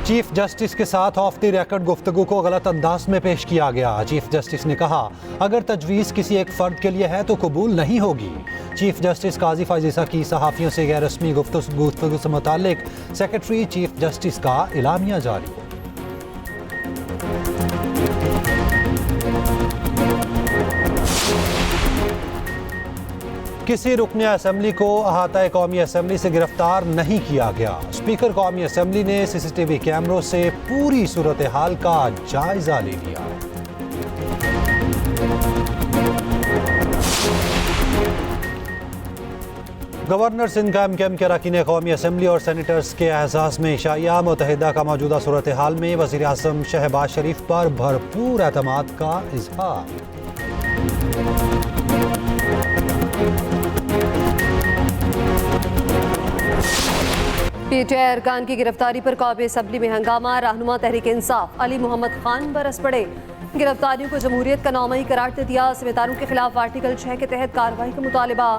Chief justice के साथ of the record गुफ्तगू को गलत अंदाज में पेश किया गया। चीफ जस्टिस ने कहा, अगर तजवीज़ किसी एक फ़र्द के लिए है तो कबूल नहीं होगी। चीफ जस्टिस काजी फाजिसा की सहाफ़ियों से गैर रस्मी गुफ्तगू से मुतालिक सेक्रेटरी चीफ जस्टिस का इलामिया जारी। किसी रुकने असम्बली को अहाता कौमी असम्बली से गिरफ्तार नहीं किया गया। स्पीकर कौमी असम्बली ने सीसीटीवी कैमरों से पूरी सूरत हाल का जायजा ले लिया। गवर्नर सिंध का एमकेएम के अरकान कौमी असम्बली और सेनेटर्स के एहसास में इशाया। मुत्तहिदा का मौजूदा सूरत हाल में वज़ीर आज़म शहबाज शरीफ पर भरपूर एतमाद का इजहार। पीटीआई अरकान की गिरफ्तारी पर कौमी असम्बली में हंगामा। रहनुमा तहरीक इंसाफ अली मोहम्मद खान बरस पड़े। गिरफ्तारियों को जमहूरियत का नौमई करार दे दिया। जिम्मेदारों के खिलाफ आर्टिकल 6 के तहत कार्रवाई का मुतालिबा।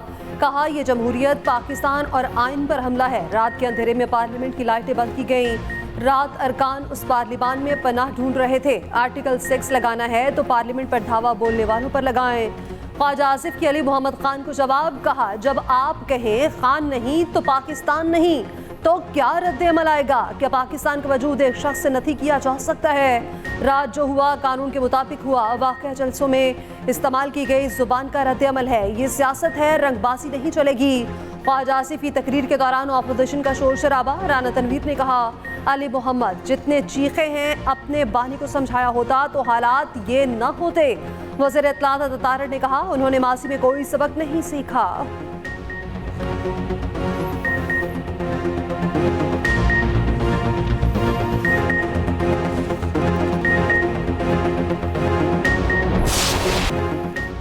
कहा, यह जमहूरियत, पाकिस्तान और आइन पर हमला है। रात के अंधेरे में पार्लियामेंट की लाइटें बंद की गईं। रात अरकान उस पार्लियामान में पनाह ढूंढ रहे थे। आर्टिकल 6 लगाना है तो पार्लियामेंट पर धावा बोलने वालों पर लगाएं। ख्वाजा आसिफ की अली मोहम्मद खान को जवाब। कहा, जब आप कहें खान नहीं तो पाकिस्तान नहीं तो क्या रद्द-ए-अमल आएगा? क्या पाकिस्तान का वजूद एक शख्स से नफी किया जा सकता है? रात जो हुआ कानून के मुताबिक हुआ। वाक़या जलसों में इस्तेमाल की गई जुबान का रद्द-ए-अमल है। ये सियासत है, रंगबाजी नहीं चलेगी। ख्वाजा आसिफ की तकरीर के दौरान अपोजिशन का शोर शराबा। राना तनवीर ने कहा, अली मोहम्मद जितने चीखे हैं, अपने बानी को समझाया होता तो हालात ये न होते। वज़ीर इत्तलात अतारड़ ने कहा, उन्होंने माजी में कोई सबक नहीं सीखा।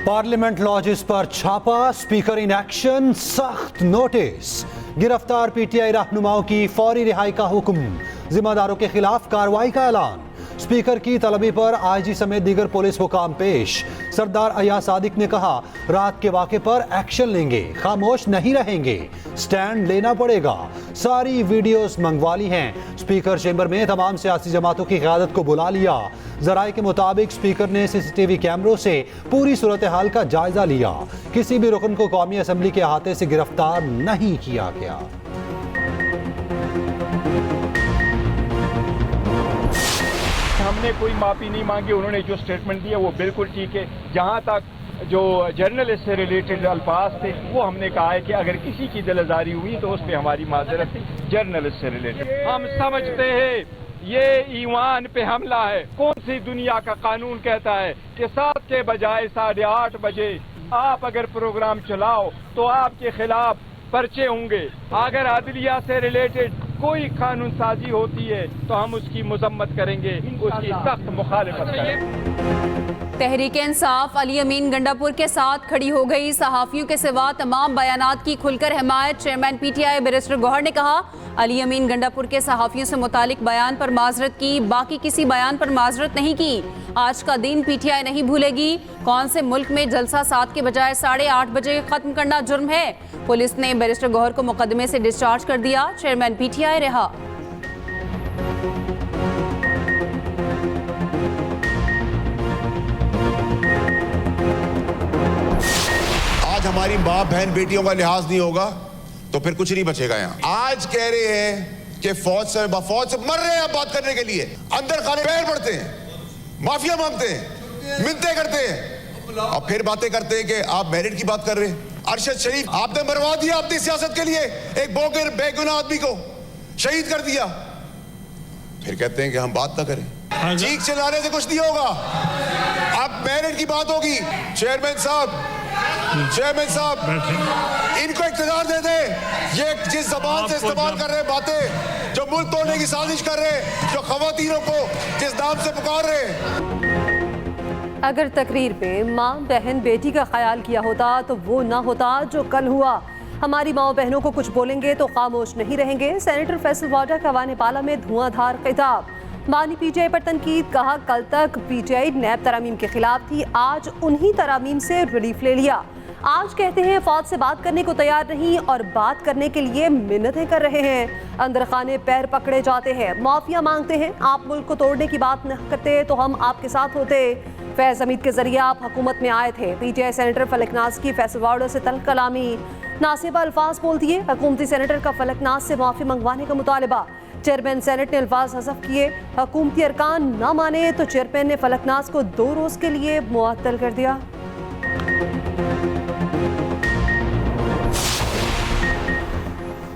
पार्लियामेंट लॉजेस पर छापा। स्पीकर इन एक्शन, सख्त नोटिस। गिरफ्तार पीटीआई रहनुमाओं की फौरी रिहाई का हुक्म। जिम्मेदारों के खिलाफ कार्रवाई का ऐलान। स्पीकर की तलबी पर आईजी समेत दीगर पुलिस हुकाम पेश। सरदार अयाज सादिक ने कहा, रात के वाक़े पर एक्शन लेंगे, खामोश नहीं रहेंगे, स्टैंड लेना पड़ेगा। सारी वीडियोस मंगवा ली हैं। स्पीकर चेंबर में तमाम सियासी जमातों की क़यादत को बुला लिया। ज़राए के मुताबिक स्पीकर ने सीसीटीवी कैमरों से पूरी सूरत हाल का जायजा लिया। किसी भी रुकन को कौमी असम्बली के अहाते से गिरफ्तार नहीं किया गया। हमने कोई माफी नहीं मांगी। उन्होंने जो स्टेटमेंट दिया वो बिल्कुल ठीक है। जहां तक जो जर्नलिस्ट से रिलेटेड अल्फाज थे वो हमने कहा है कि अगर किसी की दिल आज़ारी हुई तो उस पर हमारी माजरत थी। जर्नलिस्ट से रिलेटेड हम समझते हैं ये ईमान पे हमला है। कौन सी दुनिया का कानून कहता है कि 7 के बजाय 8:30 बजे आप अगर प्रोग्राम चलाओ तो आपके खिलाफ पर्चे होंगे। अगर अदलिया से रिलेटेड कोई कानून साजी होती है तो हम उसकी मजम्मत करेंगे, उसकी सख्त मुखालिफत करेंगे। तहरीक इंसाफ अली अमीन गंडापुर के साथ खड़ी हो गई। सहाफ़ियों के सिवा तमाम बयानात की खुलकर हिमायत। चेयरमैन पीटीआई बैरिस्टर गौहर ने कहा, अली अमीन गंडापुर के सहाफ़ियों से मुतालिक बयान पर माजरत की, बाकी किसी बयान पर माजरत नहीं की। आज का दिन पीटीआई नहीं भूलेगी। कौन से मुल्क में जलसा 7 के बजाय 8:30 बजे खत्म करना जुर्म है? पुलिस ने बैरिस्टर गौहर को मुकदमे से डिस्चार्ज कर दिया। चेयरमैन पीटीआई रहा। आज हमारी बाप बहन बेटियों का लिहाज नहीं होगा तो फिर कुछ नहीं बचेगा यहाँ। आज कह रहे हैं कि फौज से मर रहे हैं बात करने के लिए, अंदर खाने पैर पड़ते हैं, माफिया मांगते हैं, मिन्नतें करते हैं और फिर बातें करते हैं कि आप मेरिट की बात कर रहे हैं। अरशद शरीफ आपने बर्बाद दिया अपनी सियासत के लिए, एक बेगुनाह आदमी को शहीद कर दिया। फिर कहते हैं कि हम बात ना करें। चीख चिल्लाने से कुछ नहीं होगा। अब मेरिट की बात होगी। चेयरमैन साहब इनको इख्तियार दे दे। ये जिस जबान से इस्तेमाल कर रहे हैं बातें, जो मुल्क तोड़ने की साजिश कर रहे हैं, जो खवातीनों को जिस नाम से पुकार रहे हैं। अगर तकरीर पे माँ बहन बेटी का ख्याल किया होता तो वो ना होता जो कल हुआ। हमारी माओ बहनों को कुछ बोलेंगे तो खामोश नहीं रहेंगे। सेनेटर फैसल वाडा का वाने पाला में धुआंधार खिताब। बानी पीटीआई पर तनकीद। कहा, कल तक पीटीआई नैब तरामीम के खिलाफ थी, आज उन्हीं तरामीम से रिलीफ ले लिया। आज कहते हैं फौज से बात करने को तैयार नहीं और बात करने के लिए मिन्नतें कर रहे हैं। अंदर खाने पैर पकड़े जाते हैं, माफिया मांगते हैं। आप मुल्क को तोड़ने की बात न करते तो हम आपके साथ होते। फैज हमीद के जरिए आप हुकूमत में आए थे। पीटीआई सेनेटर फलकनाज की फैसल वार्डो से तल्ख कलामी, नासिबा अल्फाज बोलती है। हुकूमती सेनेटर का फलकनाज से माफी मंगवाने का मुतालबा। चेयरमैन सेनेट ने अल्फाज हज़फ किए। हुकूमती अरकान न माने तो चेयरमैन ने फलकनाज को 2 रोज के लिए मुअत्तल कर दिया।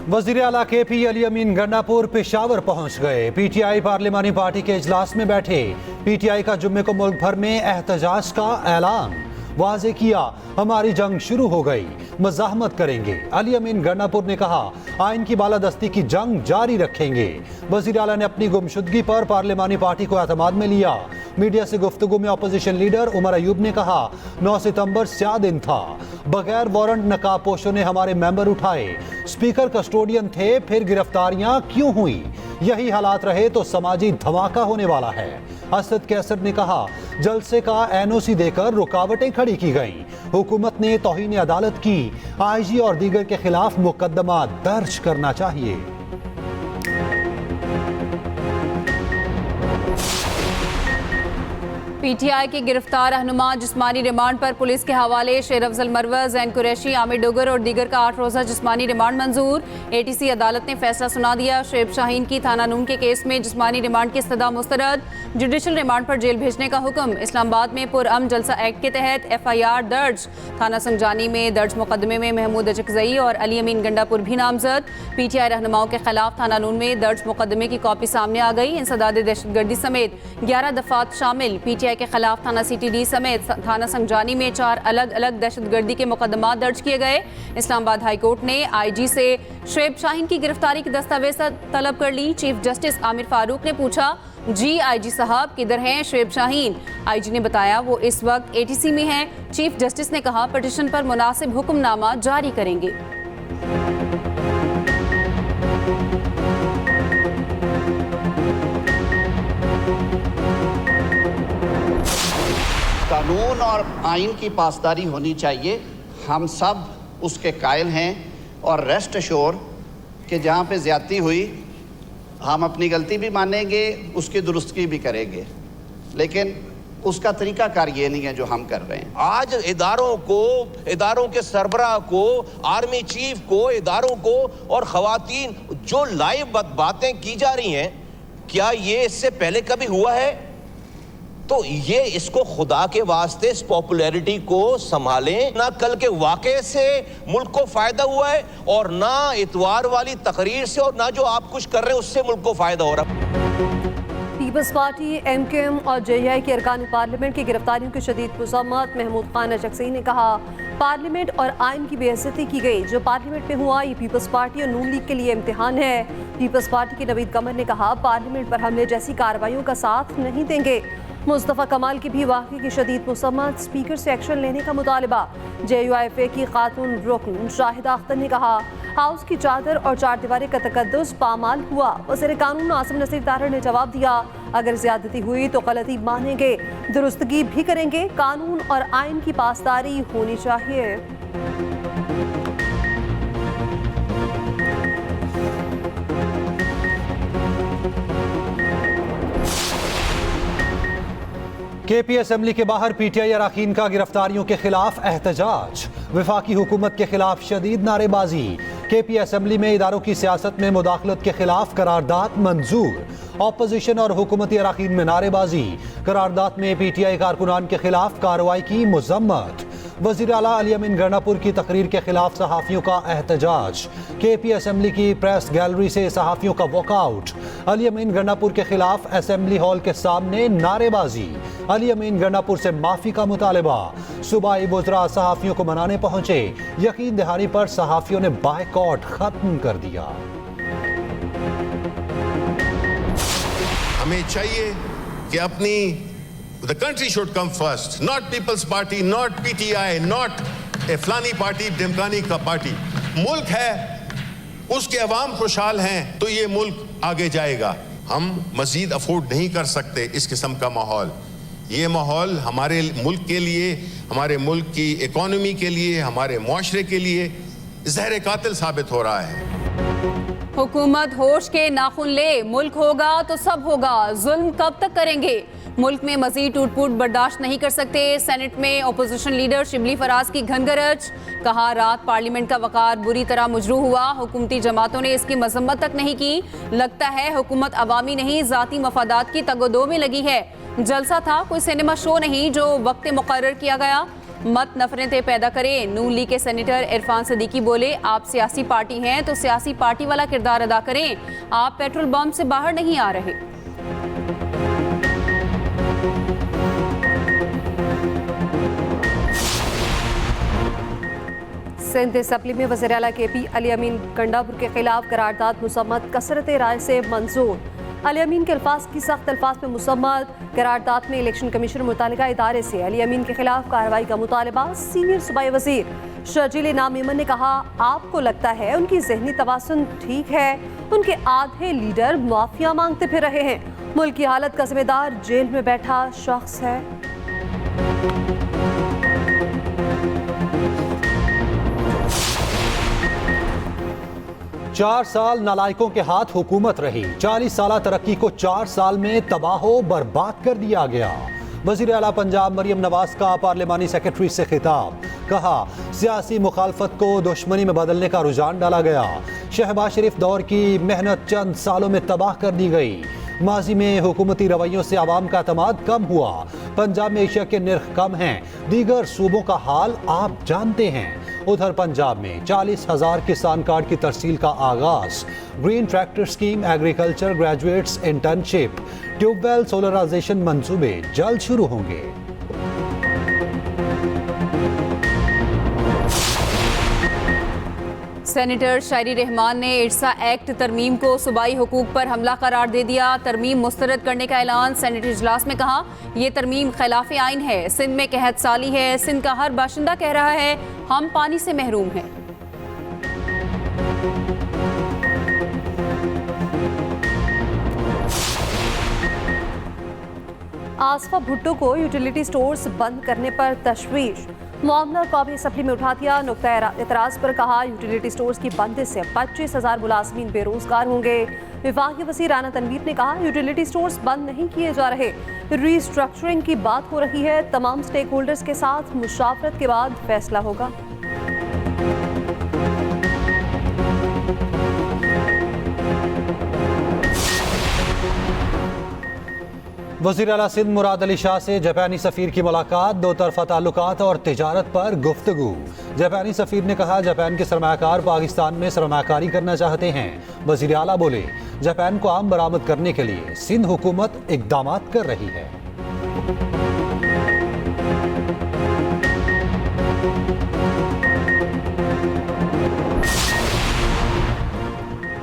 वज़ीर आला KP अली अमीन गंडापुर पेशावर पहुंच गए। पीटीआई पार्लिमानी पार्टी के इजलास में बैठे। पीटीआई का जुम्मे को मुल्क भर में एहतजाज का ऐलान। वाज़े किया हमारी जंग शुरू हो गई, मज़ाहमत करेंगे। अली अमीन गंडापुर ने कहा आइन की बालादस्ती की जंग जारी रखेंगे। वज़ीर आला ने अपनी गुमशुदगी पर पार्लिमानी पार्टी को एतमाद में लिया। मीडिया से गुफ्तगू में अपोजिशन लीडर उमर अयूब ने कहा 9 सितंबर स्या दिन था, बगैर वारंट नकाबपोशों ने हमारे मेंबर उठाए। स्पीकर कस्टोडियन थे, फिर गिरफ्तारियां क्यों हुई? यही हालात रहे तो समाजी धमाका होने वाला है। असद कैसर ने कहा जलसे का NOC देकर रुकावटें खड़ी की गईं। हुकूमत ने तौहीन अदालत की। IG और दीगर के खिलाफ मुकदमा दर्ज करना चाहिए। पीटीआई के गिरफ्तार रहनुमा जिस्मानी रिमांड पर पुलिस के हवाले। शेर अफजल मरवज, जैन कुरैशी, आमिर डोगर और दीगर का 8 रोज़ा जिस्मानी रिमांड मंजूर। ATC अदालत ने फैसला सुना दिया। शेब शाहीन की थाना नून के केस में जिस्मानी रिमांड की इस्तदा मुस्तरद। जुडिशल रिमांड पर जेल भेजने का हुक्म। इस्लामाबाद में पुरअमन जलसा एक्ट के तहत FIR दर्ज। थाना संगजानी में दर्ज मुकदमे में महमूद अचकजई और अली अमीन गंडापुर भी नामजद। PTI रहनुमाओं के खिलाफ थाना नून में दर्ज मुकदमे की कॉपी सामने आ गई। इंसदाद दहशतगर्दी समेत 11 दफात शामिल। PTI के खिलाफ थाना CTD समेत थाना संगजानी में 4 अलग अलग दहशतगर्दी के मुकदमा दर्ज किए गए। इस्लामाबाद हाई कोर्ट ने IG से शेब शाहीन की गिरफ्तारी की दस्तावेज तलब कर ली। चीफ जस्टिस आमिर फारूक ने पूछा जी IG साहब किधर हैं शेब शाहीन? IG ने बताया वो इस वक्त ATC में हैं। चीफ जस्टिस ने कहा पिटीशन पर मुनासिब हुक्मनामा जारी करेंगे। कानून और आइन की पासदारी होनी चाहिए। हम सब उसके कायल हैं और रेस्ट अश्योर कि जहाँ पे ज़्यादती हुई हम अपनी गलती भी मानेंगे, उसकी दुरुस्तगी भी करेंगे, लेकिन उसका तरीकाकार ये नहीं है जो हम कर रहे हैं। आज इदारों के सरबराह को, आर्मी चीफ को, इदारों को और खवातीन जो लाइव बातें की जा रही हैं, क्या ये इससे पहले कभी हुआ है? तो ये इसको खुदा के वास्ते इस पॉपुलैरिटी को संभालें। ना कल के वाक़े से मुल्क को फायदा हुआ है और ना इतवार वाली तकरीर से और ना जो आप कुछ कर रहे हैं उससे मुल्क को फायदा हो रहा है। पीपल्स पार्टी, MKM और JI के अरकान पार्लियामेंट की गिरफ्तारियों की शदीद मज़म्मत। महमूद खान अचकज़ई ने कहा पार्लियामेंट और आइन की बेइज्जती की गई। जो पार्लियामेंट में हुआ ये पीपल्स पार्टी और नून लीग के लिए इम्तिहान है। पीपल्स पार्टी के नवीद कमर ने कहा पार्लियामेंट पर हमले जैसी कार्रवाइयों का साथ नहीं देंगे। मुस्तफ़ा कमाल की भी वाक़ई की शदीद मुसम्मत। स्पीकर से एक्शन लेने का मुतालबा। JUIFA की खातून रुकन शाहिदा अख्तर ने कहा हाउस की चादर और 4 दीवारी का तकद्दुस पामाल हुआ। वज़ीर कानून आसिम नसीर तारड़ ने जवाब दिया अगर ज़्यादती हुई तो गलती मानेंगे, दुरुस्तगी भी करेंगे। कानून और आइन की पासदारी होनी चाहिए। KP असेंबली के बाहर PTI अरकान का गिरफ्तारियों के खिलाफ एहतजाज। वफाकी हुकूमत के खिलाफ शदीद नारेबाजी। KP असेंबली में इदारों की सियासत में मुदाखलत के खिलाफ करारदाद मंजूर। अपोजिशन और हुकूमती अरकान में नारेबाजी। करारदाद में PTI कारकुनान के खिलाफ कार्रवाई की मजम्मत। वज़ीर आला अली अमीन गंडापुर की तकरीर के खिलाफ सहाफ़ियों का एहतजाज। KP असेंबली की प्रेस गैलरी से सहाफ़ियों का वॉकआउट। अली अमीन गंडापुर के खिलाफ असेंबली हॉल के सामने नारेबाजी। अली अमीन गंडापुर से माफ़ी का मुतालबा। सूबाई वज़रा सहाफ़ियों को मनाने पहुंचे। यकीन दहानी पर सहाफ़ियों ने बायकॉट खत्म कर दिया। हमें चाहिए कि अपनी The country should come first, not People's Party, not PTI, not a फलानी पार्टी, ढिमकानी का पार्टी। मुल्क है, उसके अवाम खुशहाल हैं तो ये मुल्क आगे जाएगा। हम मजीद अफोर्ड नहीं कर सकते इस किस्म का माहौल। ये माहौल हमारे मुल्क के लिए, हमारे मुल्क की इकोनॉमी के लिए, हमारे मुआशरे के लिए जहर कातिल साबित हो रहा है। हुकूमत होश के नाखून ले, मुल्क होगा तो सब होगा, जुल्म कब तक करेंगे? मुल्क में मजीद टूट-फूट बर्दाश्त नहीं कर सकते। सेनेट में अपोजिशन लीडर शिबली फराज की घनगरज, कहा रात पार्लियामेंट का वकार बुरी तरह मुजरू हुआ, हुकूमती जमातों ने इसकी मजम्मत तक नहीं की। लगता है हुकूमत अवामी नहीं जाती मफादात की तगोदो में लगी है। जलसा था, कोई सिनेमा शो नहीं जो वक्त मुकर्रर किया गया। मत नफरतें पैदा करें। नून लीग के सेनेटर इरफान सदीकी बोले, आप सियासी पार्टी हैं तो सियासी पार्टी वाला किरदार अदा करें, आप पेट्रोल बम से बाहर नहीं आ रहे। सिंध असम्बली में वज़ीर आला KP अली अमीन गंडापुर के खिलाफ करारदाद मुसम्मत, कसरत राय से मंजूर। अली अमीन के अल्फाज की सख्त अल्फाज में मुसम्मत। करारदाद में इलेक्शन कमीशन मुतालिका इदारे से अली अमीन के खिलाफ कार्रवाई का मुतालबा। सीनियर सूबाई वजीर शर्जील इनाम मेमन ने कहा, आपको लगता है उनकी जहनी तवाज़ुन ठीक है? उनके आधे लीडर माफिया मांगते फिर रहे हैं। मुल्क की हालत का जिम्मेदार जेल में बैठा शख्स है। 4 साल नालायकों के हाथ हुकूमत रही। 40 साल तरक्की को 4 साल में तबाहो बर्बाद कर दिया गया। वज़ीर आला पंजाब मरियम नवाज का पार्लिमानी सेक्रेटरी से खिताब, कहा सियासी मुखालफत को दुश्मनी में बदलने का रुझान डाला गया। शहबाज शरीफ दौर की मेहनत चंद सालों में तबाह कर दी गई। माजी में हुकूमती रवैयों से आवाम का अतमाद कम हुआ। पंजाब में एशिया के निर्ख कम हैं। दीगर सूबों का हाल आप जानते हैं। उधर पंजाब में 40,000 किसान कार्ड की तरसील का आगाज। Green tractor scheme, agriculture graduates internship, tubewell solarization मंसूबे जल्द शुरू होंगे। सेनेटर शायरी रहमान ने इर्सा एक्ट तरमीम को सूबाई हुकूक पर हमला करार दे दिया। तरमीम मुस्तरद करने का ऐलान। सेनेट इजलास में कहा, यह तरमीम खिलाफ आइन है, सिंध में कहत साली है। सिंध का हर बाशिंदा कह रहा है हम पानी से महरूम हैं। आसफा भुट्टो को यूटिलिटी स्टोर्स बंद करने पर तशवीश। मामला कौमी असम्बली में उठा दिया। नुक्ता एतराज़ पर कहा, यूटिलिटी स्टोर्स की बंदी से 25,000 मुलाजमीन बेरोजगार होंगे। विफाकी वज़ीर राना तनवीर ने कहा, यूटिलिटी स्टोर्स बंद नहीं किए जा रहे, रीस्ट्रक्चरिंग की बात हो रही है। तमाम स्टेक होल्डर्स के साथ मुशावरत के बाद फैसला होगा। वज़ीर आला सिंध मुराद अली शाह से जापानी सफ़ीर की मुलाकात। दो तरफ़ा ताल्लुकात और तिजारत पर गुफ्तगू। जापानी सफ़ीर ने कहा, जापान के सरमायाकार पाकिस्तान में सरमायाकारी करना चाहते हैं। वज़ीर आला बोले, जापान को आम बरामद करने के लिए सिंध हुकूमत इक़दामात कर रही है।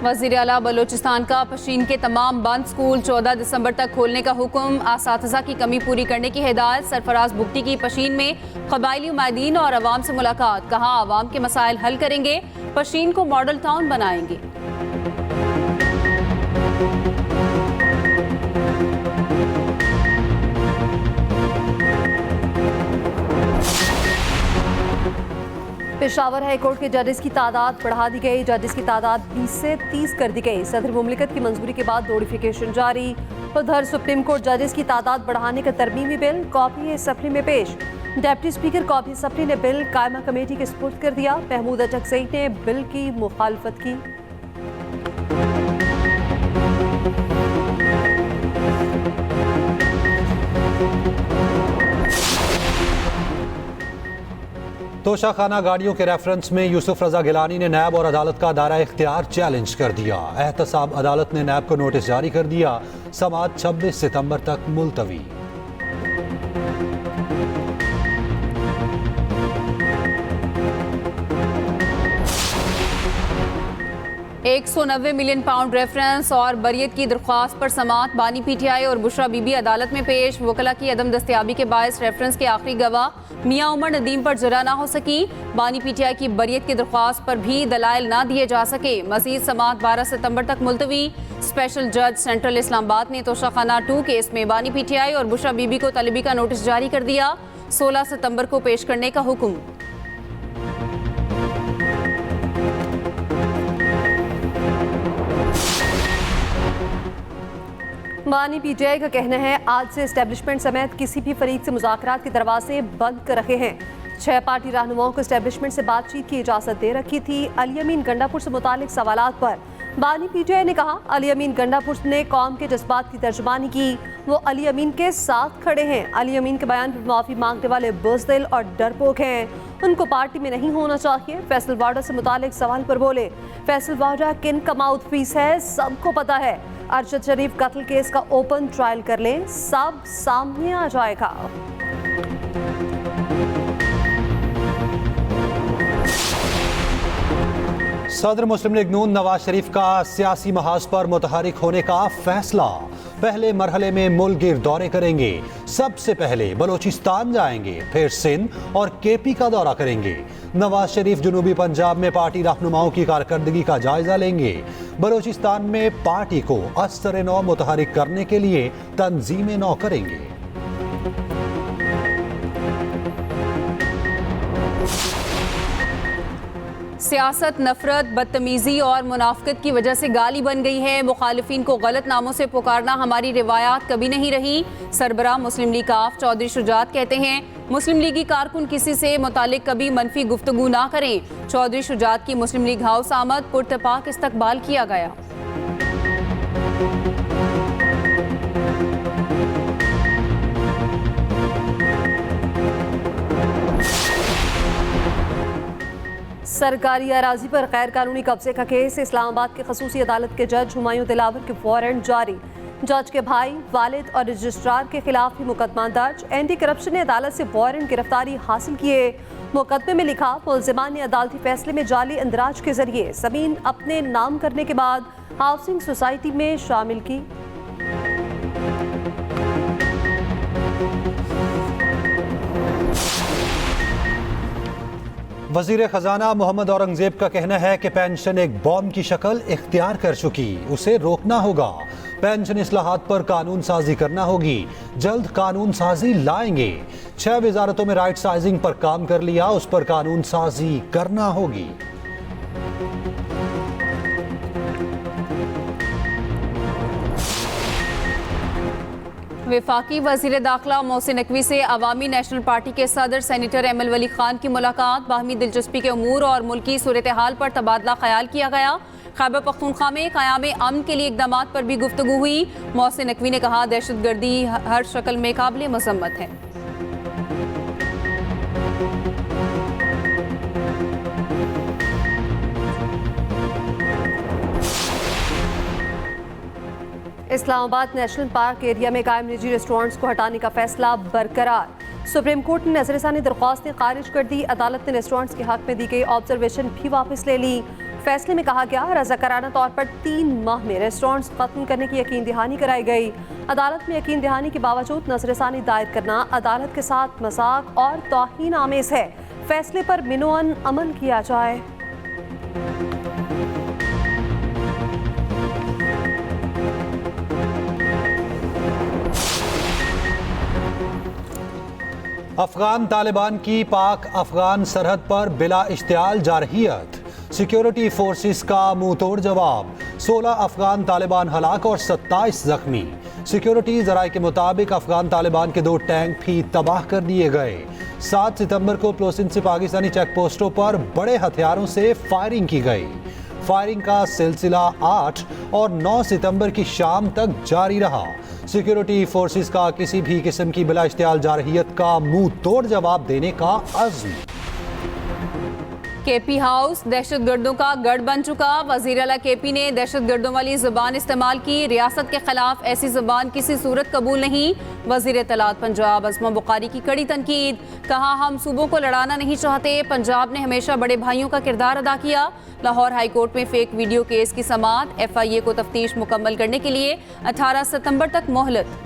वज़ीर आला बलोचिस्तान का पशीन के तमाम बंद स्कूल 14 दिसंबर तक खोलने का हुक्म। असातिज़ा की कमी पूरी करने की हिदायत। सरफराज बुगटी की पशीन में क़बायली उम्मीदीन और अवाम से मुलाकात। कहा, अवाम के मसाइल हल करेंगे, पशीन को मॉडल टाउन बनाएंगे। पेशावर हाई कोर्ट के जजेस की तादाद बढ़ा दी गई। जजेस की तादाद 20 से 30 कर दी गई। सदर मुमलिकत की मंजूरी के बाद नोटिफिकेशन जारी। उधर सुप्रीम कोर्ट जजेस की तादाद बढ़ाने का तरमीमी बिल कॉपी असम्बली में पेश। डिप्टी स्पीकर कॉपी असम्बली ने बिल कायमा कमेटी के सुपुर्द कर दिया। महमूद अचकज़ई ने बिल की मुखालफत की। तोशाखाना गाड़ियों के रेफरेंस में यूसुफ रजा गिलानी ने नैब और अदालत का दायरा इख्तियार चैलेंज कर दिया। एहतसाब अदालत ने नैब को नोटिस जारी कर दिया। समाअत 26 सितंबर तक मुलतवी। 190 मिलियन पाउंड रेफरेंस और बरियत की दरख्वास्त पर समाअत। बानी पीटीआई और बुशरा बीबी अदालत में पेश। वकला की अदम दस्तयाबी के बायस रेफरेंस के आखिरी गवाह मियां उमर नदीम पर जरा ना हो सकी। बानी पीटीआई की बरियत की दरख्वास्त पर भी दलाइल ना दिए जा सके। मजीद समाअत 12 सितंबर तक मुलतवी। स्पेशल जज सेंट्रल इस्लामाबाद ने तोशाखाना 2 केस में बानी पीटीआई और बुशरा बीबी को तलबी का नोटिस जारी कर दिया। 16 सितंबर को पेश करने का हुक्म। बानी पीटीआई का कहना है आज से एस्टेब्लिशमेंट समेत किसी भी फरीक से मुज़ाकरात के दरवाजे बंद कर रखे हैं। 6 पार्टी रहनुमाओं को एस्टेब्लिशमेंट से बातचीत की इजाज़त दे रखी थी। अली अमीन गंडापुर से मुतालिक सवालात पर बानी पीटीआई ने कहा अली अमीन गंडापुर ने कौम के जज्बात की तर्जुमानी की। वो अली अमीन के साथ खड़े हैं। अली अमीन के बयान पर माफ़ी मांगने वाले बुज़दिल और डरपोक हैं। उनको पार्टी में नहीं होना चाहिए। फैसल वाडा से मुतालिक सवाल पर बोले फैसल वाडा किन का माउथ पीस है सबको पता है। अरशद शरीफ कत्ल केस का ओपन ट्रायल कर लें, सब सामने आ जाएगा। सदर मुस्लिम लीग नून नवाज शरीफ का सियासी महाज पर मुतहरिक होने का फैसला। पहले मरहले में मुल्क गिर दौरे करेंगे। सबसे पहले बलोचिस्तान जाएंगे, फिर सिंध और केपी का दौरा करेंगे। नवाज शरीफ जनूबी पंजाब में पार्टी रहनुमाओं की कारकर्दगी का जायजा लेंगे। बलोचिस्तान में पार्टी को अस्तर नौ मुतहरिक करने के लिए तंजीमें नौ करेंगे। सियासत नफरत, बदतमीजी और मुनाफिकत की वजह से गाली बन गई है। मुखालिफिन को गलत नामों से पुकारना हमारी रिवायात कभी नहीं रही। सरबराह मुस्लिम लीग काफ चौधरी शुजात कहते हैं मुस्लिम लीगी कारकुन किसी से मुतालिक कभी मनफी गुफ्तगू ना करें। चौधरी शुजात की मुस्लिम लीग हाउस आमद पुरतपाक इस्तकबाल किया गया। सरकारी अराजी पर गैर कानूनी कब्जे का केस। इस्लामाबाद के खसूसी अदालत के जज हुमायूं दिलावर के वारंट जारी। जज के भाई, वालिद और रजिस्ट्रार के खिलाफ भी मुकदमा दर्ज। एंटी करप्शन ने अदालत से वारंट गिरफ्तारी हासिल किए। मुकदमे में लिखा मुलजिमान ने अदालती फैसले में जाली इंदराज के जरिए जमीन अपने नाम करने के बाद हाउसिंग सोसाइटी में शामिल की। वजीर खजाना मोहम्मद औरंगजेब का कहना है कि पेंशन एक बॉम्ब की शक्ल इख्तियार कर चुकी, उसे रोकना होगा। पेंशन इस्लाहात पर कानून साजी करना होगी। जल्द कानून साजी लाएंगे। 6 वजारतों में राइट साइजिंग पर काम कर लिया, उस पर कानून साजी करना होगी। वफाकी वजीर दाखिला मोहसिन नकवी से अवामी नेशनल पार्टी के सदर सेनेटर एमएल वली खान की मुलाकात। बाहमी दिलचस्पी के उमूर और मुल्की सूरत हाल पर तबादला ख्याल किया गया। खैबर पख्तूनख्वा में क़याम अमन के लिए इक़दामात पर भी गुफ्तगू हुई। मोहसिन नकवी ने कहा दहशतगर्दी हर शक्ल में काबिल मज़म्मत है। इस्लामाबाद नेशनल पार्क एरिया में कायम निजी रेस्टोरेंट्स को हटाने का फैसला बरकरार। सुप्रीम कोर्ट ने नजरसानी दरख्वास्तें खारिज कर दी। अदालत ने रेस्टोरेंट्स के हक में दी गई ऑब्जर्वेशन भी वापस ले ली। फैसले में कहा गया रज़ाकाराना तौर पर 3 माह में रेस्टोरेंट्स खत्म करने की यकीन दहानी कराई गई। अदालत में यकीन दहानी के बावजूद नजरसानी दायर करना अदालत के साथ मजाक और तौहीन आमेज है। फैसले पर मिनोअन अमल किया जाए। अफगान तालिबान की पाक अफगान सरहद पर बिला इश्तियाल जारहियत। सिक्योरिटी फोर्सेस का मुंह तोड़ जवाब। 16 अफगान तालिबान हलाक और 27 जख्मी। सिक्योरिटी जराये के मुताबिक अफगान तालिबान के 2 टैंक भी तबाह कर दिए गए। 7 सितंबर को प्लोसिन से पाकिस्तानी चेक पोस्टों पर बड़े हथियारों से फायरिंग की गई। फायरिंग का सिलसिला 8 और 9 सितंबर की शाम तक जारी रहा। सिक्योरिटी फोर्सेस का किसी भी किस्म की बिला इश्तियाल जारहियत का मुंह तोड़ जवाब देने का अज़्म। केपी हाउस दहशतगर्दों का गढ़ बन चुका। वजीर आला केपी ने दहशतगर्दों वाली जुबान इस्तेमाल की। रियासत के खिलाफ ऐसी जुबान किसी सूरत कबूल नहीं। वजीर इत्तलात पंजाब अज़मा बुखारी की कड़ी तनकीद। कहा, हम सूबों को लड़ाना नहीं चाहते। पंजाब ने हमेशा बड़े भाइयों का किरदार अदा किया। लाहौर हाईकोर्ट में फेक वीडियो केस की समाअत। FIA को तफ्तीश मुकम्मल करने के लिए 18 सितंबर तक मोहलत।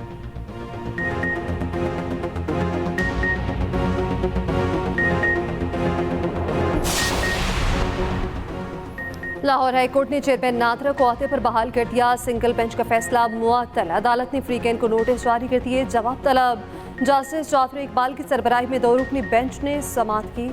लाहौर हाईकोर्ट ने चेयरमैन नाथरा को ओहदे पर बहाल कर दिया। सिंगल बेंच का फैसला मुअत्तल। अदालत ने फ्रीकैन को नोटिस जारी कर दिए। जवाब तलब। जस्टिस जाफर इकबाल की सरबराही में 2 रुकनी बेंच ने समाअत की।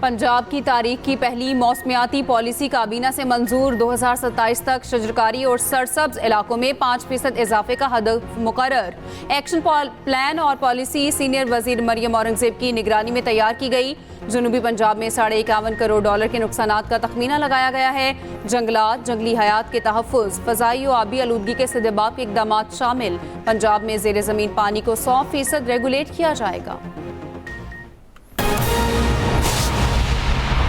पंजाब की तारीख की पहली मौसमियाती पॉलिसी काबीना से मंजूर। 2027 तक शजरकारी और सरसब्ज इलाकों में 5% इजाफे का हदफ मुकर्रर। एक्शन प्लान और पॉलिसी सीनियर वजीर मरियम औरंगजेब की निगरानी में तैयार की गई। जनूबी पंजाब में $51 करोड़ के नुकसानात का तखमीना लगाया गया है। जंगलात, जंगली हयात के तहफ़्फ़ुज़, फ़ज़ाई और आबी आलूदगी के सद्देबाब के इक़दामात शामिल। पंजाब में ज़ेर ज़मीन पानी को 100% रेगुलेट किया जाएगा।